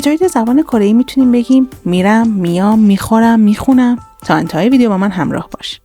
چطوری در زبان کره‌ای میتونیم بگیم میرم، میام، میخورم، میخونم؟ تا انتهای ویدیو با من همراه باش.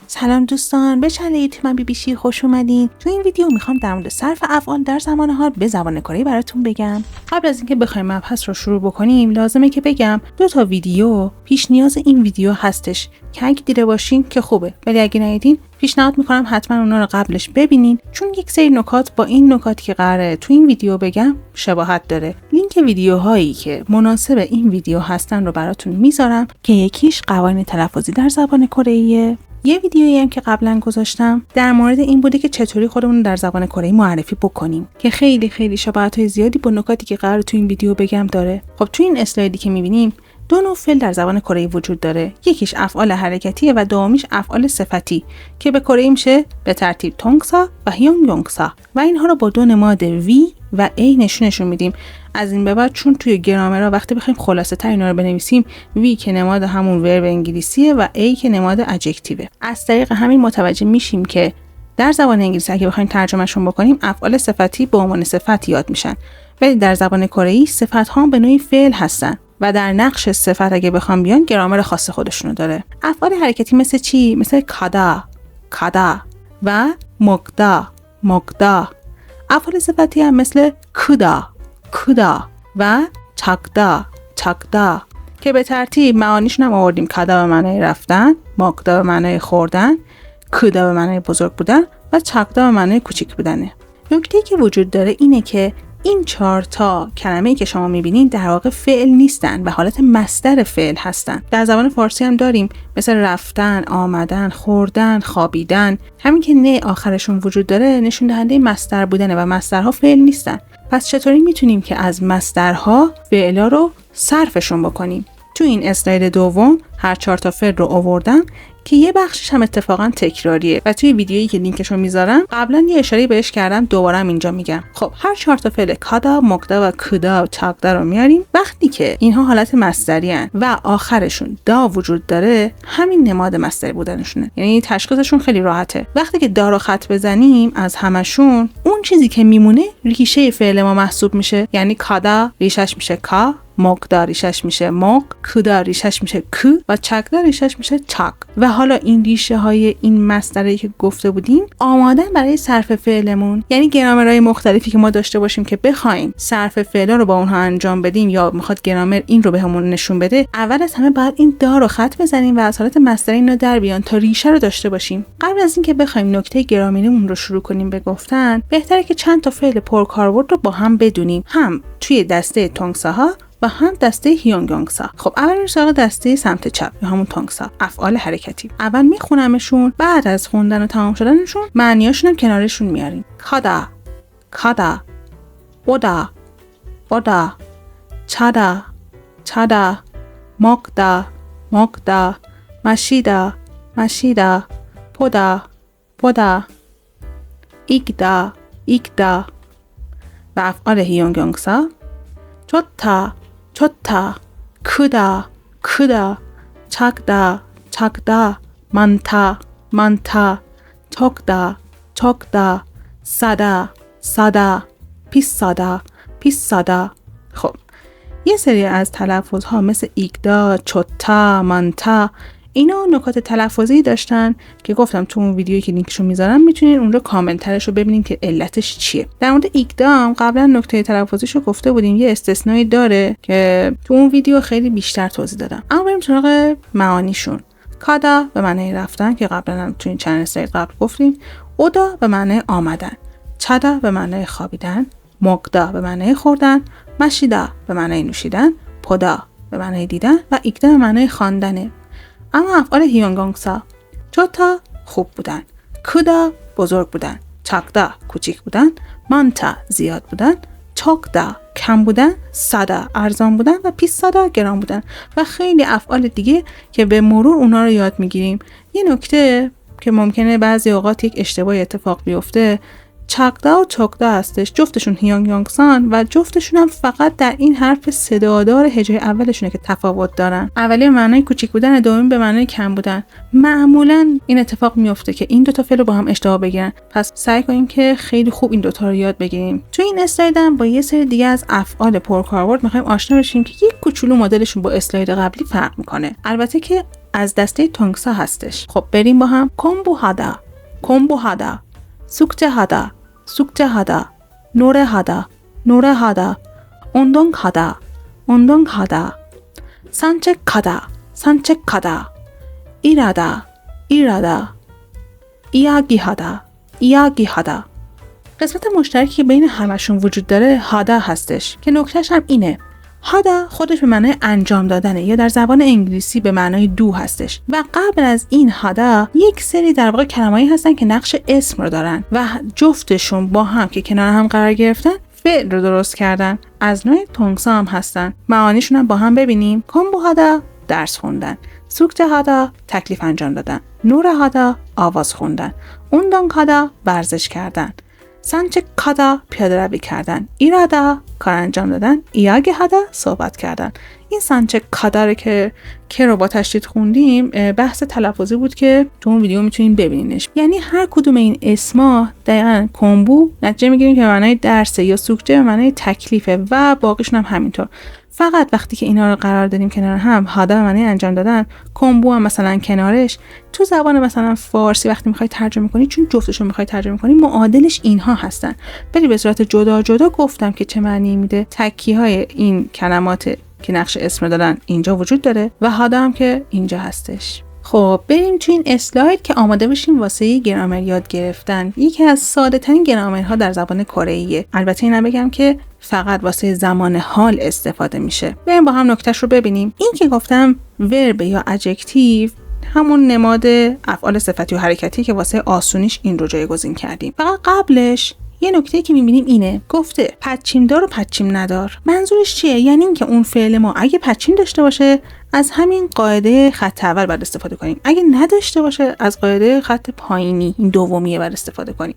سلام دوستان، به چنل یوتیوب من بیبی شیر خوش اومدین. تو این ویدیو میخوام در مورد صرف افعال در زمان حال به زبان کره‌ای براتون بگم. قبل از اینکه بخوایم مبحث رو شروع بکنیم لازمه که بگم 2 ویدیو پیش نیاز این ویدیو هستش که اگه دیده باشین که خوبه، ولی اگه ندیدین پیشنهاد میکنم حتما اونا رو قبلش ببینین، چون یک سری نکات با این نکاتی که قراره تو این ویدیو بگم شباهت داره. لینک ویدیوهایی که مناسب این ویدیو هستن رو براتون میذارم که یکیش قوانین تلفظی در زبان کره‌ایه. یه ویدیویی هم که قبلا گذاشتم در مورد این بوده که چطوری خودمون در زبان کره‌ای معرفی بکنیم که خیلی شباهت‌های زیادی با نکاتی که قراره تو این ویدیو بگم داره. خب تو این اسلایدی که می‌بینیم 2 نوع فعل در زبان کره‌ای وجود داره. یکیش افعال حرکتیه و دومیش افعال صفتی که به کره‌ای میشه به ترتیب تونگسا و هیونگیونگسا و اینها رو با 2 نماد وی و ای نشون میدیم. از این به بعد چون توی گرامرها وقتی بخوایم خلاصه تر اینا رو بنویسیم، وی که نماد همون ورب انگلیسیه و ای که نماد ادجکتیوه. از طریق همین متوجه میشیم که در زبان انگلیسی اگه بخوایم ترجمهشون بکنیم افعال صفتی به عنوان صفت یاد میشن، ولی در زبان کره‌ای صفت‌ها به نوعی فعل هستن و در نقش صفت اگه بخوام بیان گرامر خاص خودشونو داره. افعال حرکتی مثل چی؟ مثل کادا و مگدا. افعال صفتی هم مثل کودا و چاکدا که به ترتیب معانیشون هم آوردیم. کادا به معنای رفتن، مگدا به معنای خوردن، کودا به معنای بزرگ بودن و چاکدا به معنای کوچیک بودنه. نکته‌ای که وجود داره اینه که این 4 کلمه‌ای که شما می‌بینید در واقع فعل نیستن و حالت مصدر فعل هستن. در زبان فارسی هم داریم مثل رفتن، آمدن، خوردن، خوابیدن. همین که نه آخرشون وجود داره نشون دهنده مصدر بودنه و مصدرها فعل نیستن. پس چطوری میتونیم که از مصدرها فعلا رو صرفشون بکنیم؟ تو این اسلاید دوم هر 4 فعل رو آوردم که یه بخشش هم اتفاقا تکراریه و توی ویدیویی که لینکشو میذارم قبلا یه اشاره بهش کردم، دوباره هم اینجا میگم. خب هر 4 فعل کادا، مگدا و کودا و چاکدا رو میاریم. وقتی که اینها حالت مصدری ان و آخرشون دا وجود داره، همین نماد مصدری بودنشونه، یعنی تشخیصشون خیلی راحته. وقتی که دا رو خط بزنیم از همشون اون چیزی که میمونه ریشه فعل ما محسوب میشه، یعنی کادا ریشش میشه کا، مگدا ریشش میشه مگ، کودا ریشش میشه کو و چاکدا ریشش میشه چاک. و حالا این ریشه های این مصدری که گفته بودیم آمادن برای صرف فعلمون، یعنی گرامرهای مختلفی که ما داشته باشیم که بخوایم صرف فعلا رو با اونها انجام بدیم یا میخواد گرامر این رو بهمون نشون بده، اول از همه باید این دا رو خط بزنیم و از حالت مصدری اینا در بیان تا ریشه رو داشته باشیم. قبل از اینکه بخوایم نکته گرامریمون رو شروع کنیم به گفتن، بهتره که چند تا فعل پرکاربرد رو با هم بدونیم، هم توی دسته تونگساها و هم دسته هیونگیونگسا. خب اول میریم سراغ دسته سمت چپ یا همون تونگسا، افعال حرکتی. اول میخونمشون، بعد از خوندن و تمام شدنشون معنیاشون هم کنارشون میاریم. کادا، اودا، چادا، مگدا، مشیدا، پودا، ایگدا. و افعال هیونگیونگسا چوتا، کودا، چاکدا، مانتا، توکدا، سادا، پیسادا. خب یه سری از تلفظ ها مثل ایگدا، چوتا، مانتا اینا نکات تلفظی داشتن که گفتم تو اون ویدیویی که لینکشو میذارم میتونین اون رو کامل ترش رو ببینین که علتش چیه. در مورد ایگدا قبلا نکته تلفظیشو گفته بودیم، یه استثنایی داره که تو اون ویدیو خیلی بیشتر توضیح دادم. اما بریم سراغ معانیشون. کادا به معنی رفتن که قبلا هم تو این چند اسلاید قبل گفتیم، اودا به معنی آمدن، چادا به معنی خوابیدن، مگدا به معنی خوردن، مشیدا به معنی نوشیدن، پودا به معنی دیدن و ایگدا به معنی خواندن. اما افعال هیونگیونگسا چوتا خوب بودن، کودا بزرگ بودن، چاکدا کوچیک بودن، مانتا زیاد بودن، چاکدا کم بودن، سادا ارزان بودن و پیسادا گران بودن و خیلی افعال دیگه که به مرور اونا رو یاد میگیریم. یه نکته که ممکنه بعضی اوقات یک اشتباه اتفاق بیفته چاکدا و چوکدا هستش. جفتشون هیانگ یانگسان و جفتشون هم فقط در این حرف صدادار هجای اولشونه که تفاوت دارن. اولی به معنای کوچیک بودن، دومی به معنای کم بودن. معمولا این اتفاق میفته که این دوتا فعل رو با هم اشتباه بگیرن. پس سعی کنیم که خیلی خوب این دوتا رو یاد بگیریم. تو این اسلاید هم با یه سری دیگه از افعال پرکاربرد می‌خوایم آشنا بشیم که یک کوچولو مدلشون با اسلاید قبلی فرق میکنه. البته که از دسته تونگسا هستش. خب بریم با هم. کنبوهادا، کنبوهادا، سوکتهادا، سوکتهادا، نورهادا، نورهادا، اوندونگهادا، اوندونگهادا، سانچکهادا، سانچکهادا، ایرادا، ایرادا، ایاگیهادا، ایاگیهادا. قسمت مشترکی که بین همشون وجود داره هادا هستش که نکتهش هم اینه. هادا خودش به معنای انجام دادنه یا در زبان انگلیسی به معنای دو هستش و قبل از این هادا یک سری در واقع کلمه‌ای هستن که نقش اسم رو دارن و جفتشون با هم که کنار هم قرار گرفتن فعل رو درست کردن. از نوع تونگسا هم هستن. معانیشون هم با هم ببینیم. کنبوهادا درس خوندن، سوکتهادا تکلیف انجام دادن، نورهادا آواز خوندن، اوندونگهادا ورزش کردن، سانچکهادا پیاده روی کردن، ایرادا کار انجام دادن، ایاگیهادا صحبت کردن. این سانچکهادا رو که رو با تشدید خوندیم بحث تلفظی بود که تو اون ویدیو میتونین ببینینش. یعنی هر کدوم این اسما دقیقاً کنبو نتیجه میگیریم که به معنای درس یا سوکته به معنای تکلیفه و باقیشون هم همینطور. فقط وقتی که اینا رو قرار دادیم کنار هم، هادا به معنی انجام دادن، کنبو هم مثلا کنارش، تو زبان مثلا فارسی وقتی میخوای ترجمه کنی، چون جفتشون میخوای ترجمه کنی، معادلش اینها هستن. ولی به صورت جدا جدا گفتم که چه معنی میده. تکیهای این کلمات که نقش اسم دادن اینجا وجود داره و هادا هم که اینجا هستش. خب بریم تو این اسلاید که آماده بشیم واسه گرامر یاد گرفتن. یکی از ساده ترین گرامرها در زبان کره‌ایه. البته اینا بگم که فقط واسه زمان حال استفاده میشه. بریم با هم نکتهش رو ببینیم. این که گفتم ورب یا ادجکتیو همون نماد افعال صفتی و حرکتی که واسه آسونیش این رو جایگزین کردیم. فقط قبلش یه نکته که می‌بینیم اینه. گفته پدچیم دار و پدچیم ندار. منظورش چیه؟ یعنی اینکه اون فعل ما اگه پدچیم داشته باشه از همین قاعده خط اول باید استفاده کنیم. اگه نداشته باشه از قاعده خط پایینی، این دومیه، باید استفاده کنیم.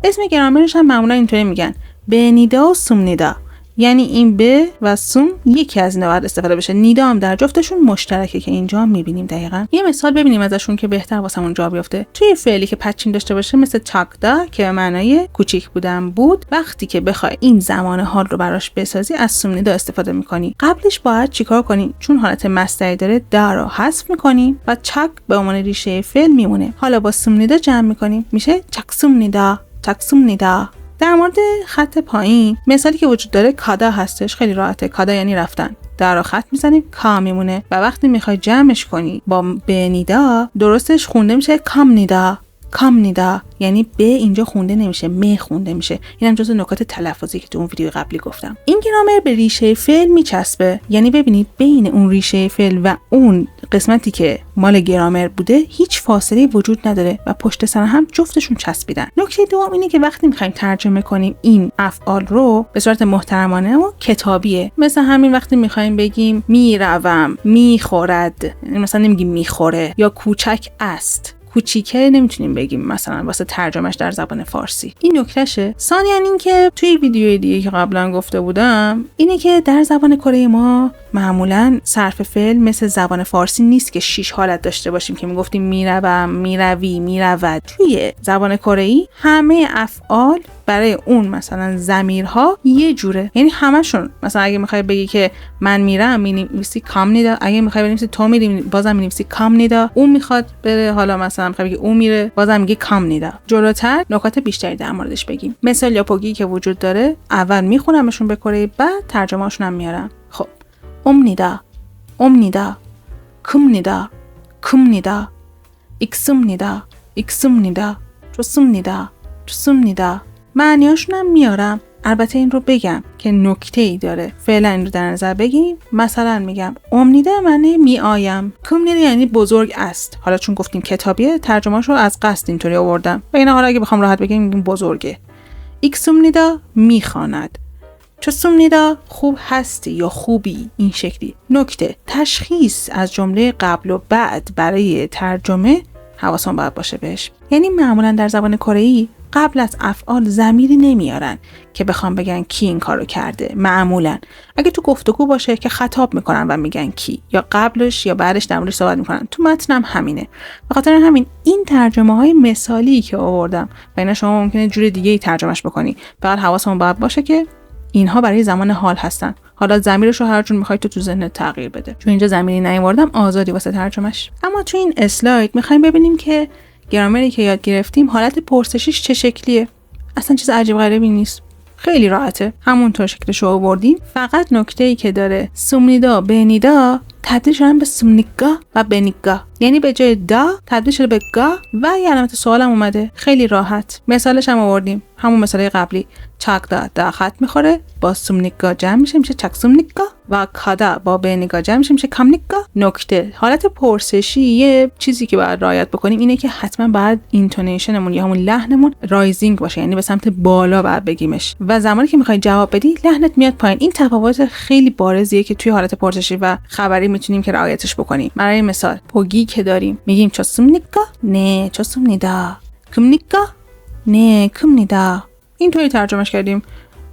اسم گرامرش هم معمولا اینطوری میگن: بنیدا و سومنیدا. یعنی این به و سوم یکی از اینا باید استفاده بشه. نیدا هم در جفتشون مشترکه که اینجا می‌بینیم دقیقاً. یه مثال ببینیم ازشون که بهتر واسمون جا بیفته. توی فعلی که پدچیم داشته باشه مثل چاکدا که به معنای کوچیک بودن بود، وقتی که بخوای این زمان حال رو براش بسازی از سومنیدا استفاده می‌کنی. قبلش باید چیکار کنی؟ چون حالت مصدری داره دا رو حذف می‌کنیم و چک به عنوان ریشه فعل میمونه. حالا با سومنیدا جمع می‌کنیم میشه چکسومنیدا، چکسومنیدا. در مورد خط پایین مثالی که وجود داره کادا هستش. خیلی راحته. کادا یعنی رفتن. در رو خط میزنیم کا میمونه و وقتی میخوای جمعش کنی با بنیدا درستش خونده میشه کامنیدا، کامنیدا. یعنی به اینجا خونده نمیشه، م خونده میشه. اینم جزو نکات تلفظی که تو اون ویدیو قبلی گفتم. این گرامر به ریشه فعل میچسبه. یعنی ببینید بین اون ریشه فعل و اون قسمتی که مال گرامر بوده هیچ فاصله وجود نداره و پشت سر هم جفتشون چسبیدن. نکته دوم اینه که وقتی میخوایم ترجمه کنیم این افعال رو به صورت محترمانه و کتابیه. مثلا همین وقتی میخوایم بگیم میروم، میخورد، مثلا نمیگیم میخوره، یا کوچک است. کوچیکه نمیتونیم بگیم مثلا واسه ترجمهش در زبان فارسی. این نکتهشه. ثانیاً این که توی ویدیوی دیگه که قبلا گفته بودم اینه که در زبان کره ما معمولاً صرف فعل مثل زبان فارسی نیست که 6 حالت داشته باشیم که میگفتیم میروم، میروی، میرود. توی زبان کره‌ای همه افعال برای اون مثلا ضمیرها یه جوره. یعنی همشون مثلا اگه میخوای بگی که من میرم می‌نویسی کامنیدا، اگه میخوای بنویسی تو میری بازم می‌نویسی کامنیدا، اون میخواد بره حالا مثلا میخوای بگی اون میره بازم میگی کامنیدا. جلوتر نکات بیشتری در موردش بگیم. مثال یا پوگی که وجود داره اول میخونمشون به کره بعد ترجمه‌اشون هم میارم. خب اومنیدا، اومنیدا، کومنیدا، کومنیدا، ایکسومنیدا، ایکسومنیدا، چوسومنیدا، چوسومنیدا. معنیاشون هم میارم. البته این رو بگم که نکته‌ای داره. فعلا این رو در نظر بگیریم. مثلا میگم اومنیدا معنی می آیم. کومنیدا یعنی بزرگ است. حالا چون گفتیم کتابیه ترجمه‌شو از قصد اینطوری آوردم. و اینا حالا اگه بخوام راحت بگم میگیم بزرگه. ایکسومنیدا میخواند. چوسومنیدا خوب هستی یا خوبی. این شکلی. نکته: تشخیص از جمله قبل و بعد برای ترجمه حواسون باید باشه بهش. یعنی معمولا در زبان کره‌ای قبل از افعال ضمیری نمیارن که بخوام بگن کی این کارو کرده. معمولا اگه تو گفتگو باشه که خطاب میکنن و میگن کی، یا قبلش یا بعدش در موردش صحبت میکنن. تو متنم همینه. به خاطر همین این ترجمه های مثالی که آوردم و اینا شما ممکنه جور دیگه ای ترجمهش بکنی. فقط حواسمون باید باشه که اینها برای زمان حال هستن. حالا ضمیرش رو هر جور می‌خوای تو ذهنت تغییر بده. چون اینجا ضمیری نیاوردم، آزادی واسه ترجمهش. اما تو این اسلاید می‌خوایم ببینیم که گرامری که یاد گرفتیم حالت پرسشیش چه شکلیه. اصلا چیز عجیب غریبی نیست. خیلی راحته. همونطور شکلش رو آوردیم. فقط نکته‌ای که داره سومنیدا بنیدا تبدیل شدن به سومنیگا و بنیگا. یعنی به جای دا تبدیل شده به گا و یه علامت سوال هم اومده. خیلی راحت. مثالش هم آوردیم. همون مثال قبلی. چاکدا دا خط میخوره با سومنیگا جمع میشه چک سومنیگا و کادا با بنیگا جمع میشه کامنیگا. نکته حالت پرسشی یه چیزی که باید رعایت بکنیم اینه که حتما باید اینتونیشنمون یا همون لحنمون رایزینگ باشه، یعنی به سمت بالا باید بگیمش و زمانی که میخوای جواب بدی لحنت میاد پایین. این تفاوت خیلی بارزیه که توی حالت پرسشی و خبری میتونیم که رعایتش بکنیم. برای مثال پوگی که داریم میگیم چا سومنیگا نه چا سومنیدا، کمنیگا نه کمنیدا. اینطوری ترجمهش کردیم.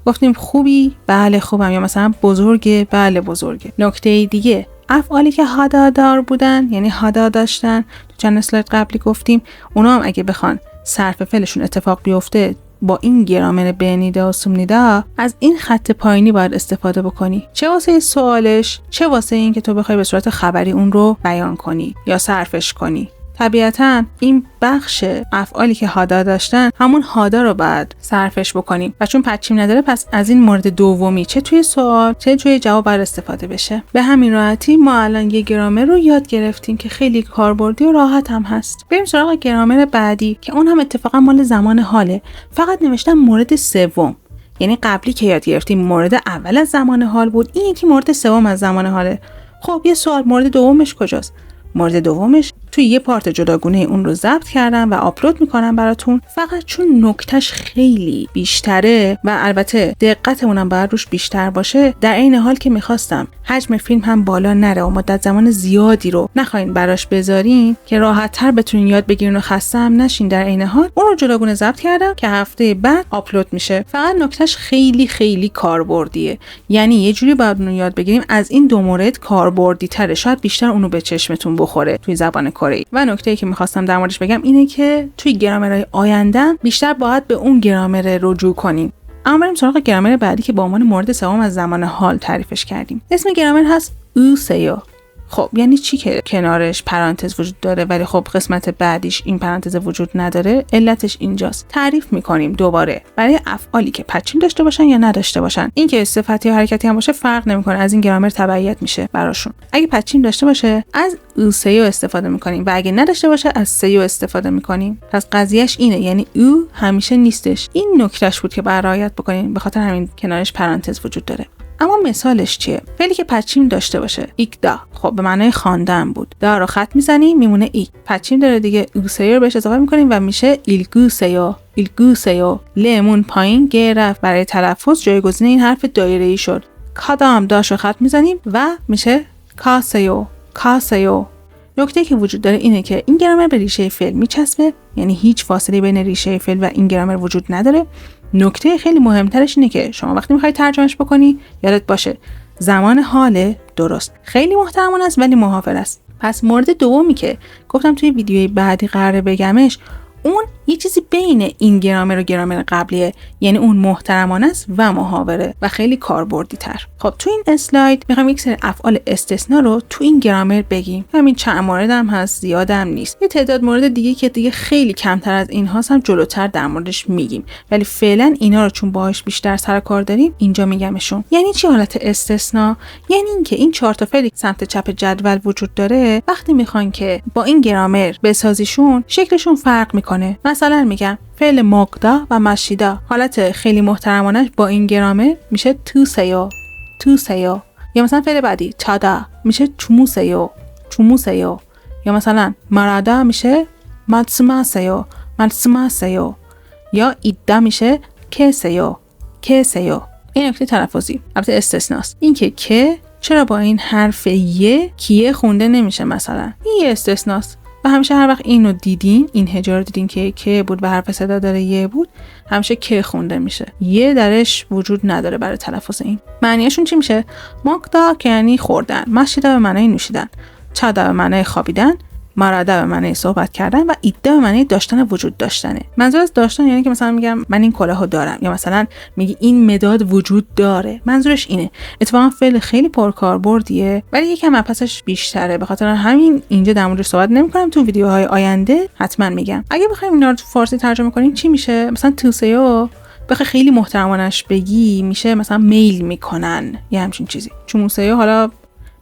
گفتیم خوبی؟ بله خوبم. یا مثلا بزرگه؟ بله بزرگه. نکته دیگه افعالی که هادا دار بودن، یعنی هادا داشتن، تو چند اسلاید قبلی گفتیم اونا هم اگه بخوان صرف فعلشون اتفاق بیفته با این گرامر بنیدا و سومنیدا از این خط پایینی باید استفاده بکنی. چه واسه سوالش، چه واسه این که تو بخوای به صورت خبری اون رو بیان کنی یا صرفش کنی. طبیعتاً این بخش افعالی که هادا داشتن همون هادا رو باید صرفش بکنیم و چون پدچیم نداره پس از این مورد دومی چه توی سوال چه توی جواب باید استفاده بشه. به همین راحتی ما الان یه گرامر رو یاد گرفتیم که خیلی کاربردی و راحت هم هست. بریم سراغ گرامر بعدی که اون هم اتفاقا مال زمان حاله. فقط نوشتم مورد سوم. یعنی قبلی که یاد گرفتیم مورد اول از زمان حال بود، این یکی مورد سوم از زمان حاله. خب یه سوال مورد دومش کجاست؟ مورد دومش توی یه پارت جداگونه اون رو ضبط کردم و آپلود میکنم براتون. فقط چون نکتهش خیلی بیشتره و البته دقتمونم باید روش بیشتر باشه، در این حال که میخواستم حجم فیلم هم بالا نره و مدت زمان زیادی رو نخواین براش بذارین که راحت تر بتونین یاد بگیرین و خسته هم نشین، در این حال اون رو جداگونه ضبط کردم که هفته بعد آپلود میشه. فقط نکتهش خیلی خیلی کاربردیه. یعنی یه جوری باید اون رو یاد بگیریم از این دو مورد کاربردی تره، شاید بیشتر اونو به چشمتون بخوره توی زبان کره. و نکته‌ای که می‌خواستم در موردش بگم اینه که توی گرامرهای آینده بیشتر باید به اون گرامر رجوع کنیم. اما بریم سراغ گرامر بعدی که با عنوان مورد سوم از زمان حال تعریفش کردیم. اسم گرامر هست اوسیو. خب یعنی چی که کنارش پرانتز وجود داره ولی خب قسمت بعدیش این پرانتز وجود نداره؟ علتش اینجاست. تعریف میکنیم دوباره برای افعالی که پدچیم داشته باشن یا نداشته باشن. این که صفتی یا حرکتی هم باشه فرق نمیکنه، از این گرامر تبعیت میشه براشون. اگه پدچیم داشته باشه از اوسیو استفاده میکنیم و اگه نداشته باشه از سیو استفاده میکنیم. پس قضیهش اینه، یعنی او همیشه نیستش. این نکتهش بود که باید رعایت بکنیم، به خاطر همین کنارش پرانتز وجود داره. اما مثالش چیه؟ فعلی که پدچیم داشته باشه ایکدا، خب به معنای خواندن بود. دا رو خط میزنیم میمونه ای. پدچیم داره دیگه، اوسیو رو بهش اضافه میکنیم و میشه ایلگوسیو. ایلگوسیو. لمون پایین گ رفت، برای تلفظ جایگزین این حرف دایره‌ای شد. کادا هم داش رو خط میزنیم و میشه کاسیو. کاسیو. نکته که وجود داره اینه که این گرامر به ریشه فعل میچسبه، یعنی هیچ فاصله بین ریشه فعل و این گرامر وجود نداره. نکته خیلی مهمترش اینه که شما وقتی میخوای ترجمهش بکنی یادت باشه زمان حال درست خیلی محترمانه است ولی محافظ است. پس مورد دومی که گفتم توی ویدیوی بعدی قراره بگمش، اون یه چیزی بین این گرامر و گرامر قبلیه، یعنی اون محترمانه است و محاوره و خیلی کاربردی تر. خب تو این اسلاید میخوام یک سری افعال استثنا رو تو این گرامر بگیم. همین چند مورد هم هست، زیاد هم نیست. یه تعداد مورد دیگه که دیگه خیلی کمتر از این هاست هم جلوتر در موردش میگیم، ولی فعلا اینا رو چون باهاش بیشتر سر کار داریم اینجا میگمشون. یعنی چی حالت استثنا؟ یعنی اینکه این 4 تا فعلی سمت چپ جدول وجود داره، وقتی میخوان که با این گرامر بسازیشون شکلشون فرق میکنه. مثلا میگم فعل مقدا و مشیدا حالت خیلی محترمانه با این گرامر میشه توسیو. توسیو. یا مثلا فعل بعدی چادا میشه چوموسیو. چوموسیو. یا مثلا مرادا میشه ماتسوماسیو. ماتسوماسیو. یا ایدا میشه کسیو. کسیو. این نکته تلفظی البته استثناست. این که چرا با این حرف ی کیه خونده نمیشه، مثلا این یه استثناست. و همیشه هر وقت اینو دیدین، این هجا رو دیدین که که بود و حرف صدا داره یه بود، همیشه که خونده میشه. یه درش وجود نداره برای تلفظ این. معنیشون چی میشه؟ ماکدا که یعنی خوردن، مشیدا به معنی نوشیدن، چادا به معنی خوابیدن، مرادا به معنی صحبت کردن و ایدا به معنی داشتن وجود داشتنه. منظور از داشتن یعنی که مثلا میگم من این کلاهو دارم، یا مثلا میگی این مداد وجود داره. منظورش اینه. اتفاقا فعل خیلی پرکاربردیه ولی یکم مبحثش بیشتره، به خاطر همین اینجا در موردش صحبت نمی‌کنم. تو ویدیوهای آینده حتما میگم. اگه بخوایم اینا رو تو فارسی ترجمه کنیم چی میشه؟ مثلا توسیو بخوای خیلی محترمانش بگی میشه مثلا میل میکنن یا همچین چیزی. چوموسیو حالا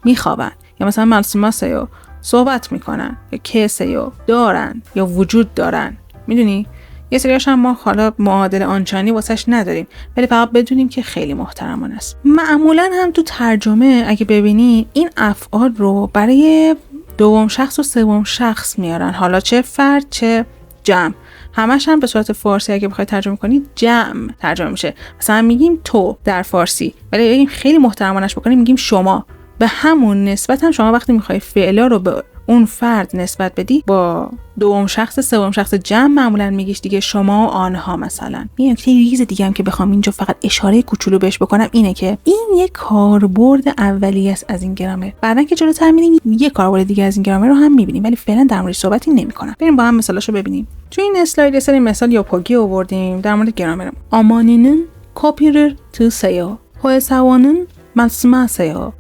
میخوابن، یا مثلا مالسیماسیو صحبت میکنن، یا کیسیو دارن یا وجود دارن. میدونی یه سریاش هم ما حالا معادل آنچانی واسش نداریم، ولی فقط بدونیم که خیلی محترمانه است. معمولا هم تو ترجمه اگه ببینی این افعال رو برای دوم شخص و سوم شخص میارن، حالا چه فرد چه جمع. همش هم به صورت فارسی اگه بخوای ترجمه کنی جمع ترجمه میشه. مثلا میگیم تو در فارسی، ولی اگه خیلی محترمانش بکنیم میگیم شما. به همون نسبت هم شما وقتی میخوای فعلا رو به اون فرد نسبت بدی با دوم شخص سوم شخص جمع معمولا میگیش دیگه شما و آنها. مثلا یه نکته ریز دیگه هم که بخوام اینجا فقط اشاره کوچولو بهش بکنم اینه که این یک کاربرد اولیه است از این گرامر. بعدن که جلوتر میریم یه کاربرد دیگه از این گرامر رو هم میبینیم، ولی فعلا در موردش صحبتی نمیکنم. بریم با هم مثالاشو ببینیم. تو این اسلاید یه سری مثال یاپوگی آوردیم در مورد گرامر. آمانینن کوپیرر تو سیو هوسوانن 말씀하세요.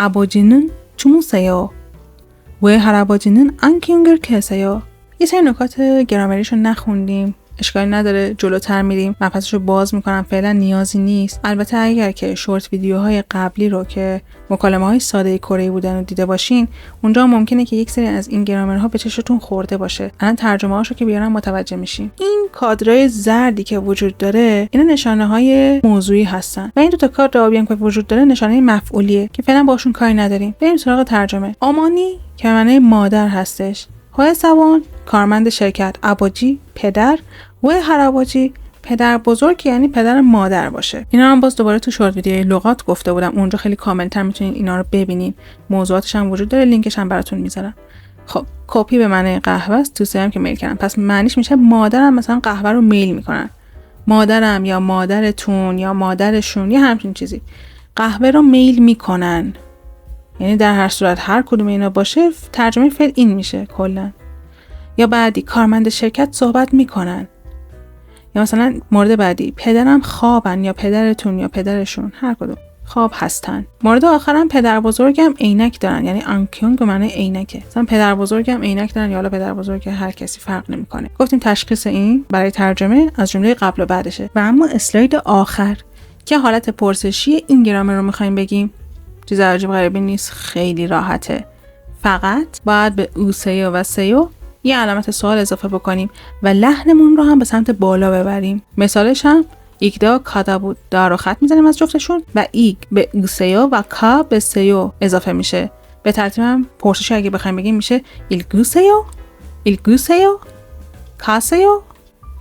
아버지는 주무세요. 왜 할아버지는 안경을 끼세요? یه سری نکات گرامریشو نخوندیم، اشکالی نداره، جلوتر میریم، مبحثشو باز میکنم، فعلا نیازی نیست. البته اگر که شورت ویدیوهای قبلی رو که مکالمه‌های ساده کره بودن رو دیده باشین، اونجا ممکنه که یک سری از این گرامرها به چشتون خورده باشه. الان ترجمه‌هاشو که بیارم متوجه میشین. این کادرای زردی که وجود داره اینا نشانه‌های موضوعی هستن و این دو تا کادر آبی هم که وجود داره نشانه مفعولیه که فعلا باشون کاری نداریم. بریم سراغ ترجمه. آمانی که معنی مادر هستش، های سوان کارمند شرکت، اباجی پدر و هراباجی پدر بزرگ یعنی پدر مادر باشه. اینا هم باز دوباره تو شورت ویدیوی لغات گفته بودم، اونجا خیلی کامل‌تر میتونین اینا رو ببینین، موضوعاتش هم وجود داره، لینکش هم براتون میذارم. خب کپی به معنی قهوه است، توسه هم که میل کردن، پس معنیش میشه مادرم مثلا قهوه رو میل میکنن، مادرم یا مادرتون یا مادرشون یا همچین چیزی قهوه رو میل میکنن. یعنی در هر صورت هر کدوم اینا باشه ترجمه فعل این میشه کلا. یا بعدی کارمند شرکت صحبت میکنن، یا مثلا مورد بعدی پدرم خوابن یا پدرتون یا پدرشون هر کدوم خواب هستن. مورد آخرم پدر بزرگم عینک دارن، یعنی آنکیونگ به معنی عینکه. مثلا پدر بزرگم عینک دارن یا حالا پدر بزرگ هر کسی فرق نمیکنه. گفتیم تشخیص این برای ترجمه از جمله قبل و بعدشه. و اما اسلاید آخر که حالت پرسشی این گرامر رو میخوایم بگیم، چیز عجیب غریبی نیست، خیلی راحته. فقط باید به اوسیو و سیو یه علامت سوال اضافه بکنیم و لحنمون رو هم به سمت بالا ببریم. مثالش هم ایگدا کادا بود، دا رو خط میزنیم از جفتشون و ایگ به اوسیو و کا به سیو اضافه میشه. به ترتیب هم پرسش اگه بخوایم بگیم میشه ایلگوسیو ایلگوسیو کاسیو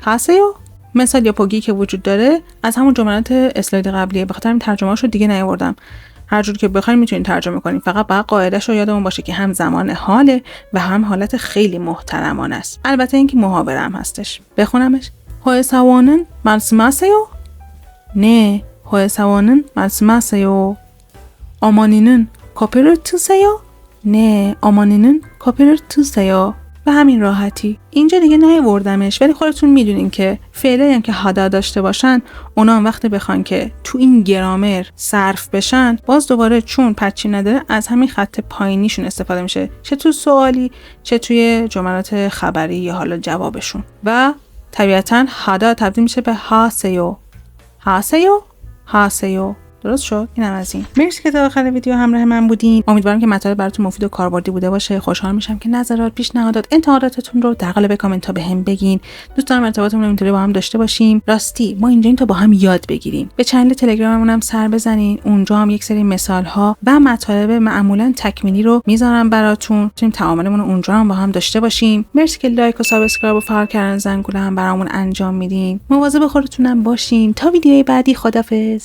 کاسیو. مثال یاپوگی که وجود داره از همون جملات اسلاید قبلیه، بخاطر همین ترجمه‌اشو دیگه نیاوردم. هر جور که بخواید میتونید ترجمه کنید، فقط باید قاعده‌شو یادمون باشه که هم زمان حاله و هم حالت خیلی محترمانه است. البته اینکه محاوره هم هستش. بخونمش. هوسوانن 말씀하세요. نه، هوسوانن 말씀하세요. آمانینن 커피를 드세요. نه، آمانینن 커피를 드세요. به همین راحتی. اینجا دیگه نیاوردمش، ولی خودتون میدونین که فعلایی هم که هادا داشته باشن اونا هم وقت بخوان که تو این گرامر صرف بشن، باز دوباره چون پچی نداره از همین خط پایینیشون استفاده میشه، چه تو سوالی چه توی جملات خبری یا حالا جوابشون. و طبیعتاً هادا تبدیل میشه به هاسیو هاسیو هاسیو. درست شد؟ اینم از این. مرسی که تا آخر ویدیو همراه من بودین. امیدوارم که مطالب براتون مفید و کاربردی بوده باشه. خوشحال میشم که نظرات، پیشنهادات، انتقاداتتون رو در قالب کامنت ها بهم بگین. دوست دارم ارتباطمون رو اینطوری با هم داشته باشیم. راستی ما اینجا تا با هم یاد بگیریم. به چنل تلگراممون هم سر بزنین. اونجا هم یک سری مثال ها و مطالب معمولا تکمیلی رو میذارم براتون. میتونیم تعاملمون رو اونجا هم با هم داشته باشیم. مرسی که لایک و سابسکرایب و فعال کردن زنگوله هم برامون انجام میدین. مواظب خودتونم باشین. تا ویدیوی بعدی، خدافظ.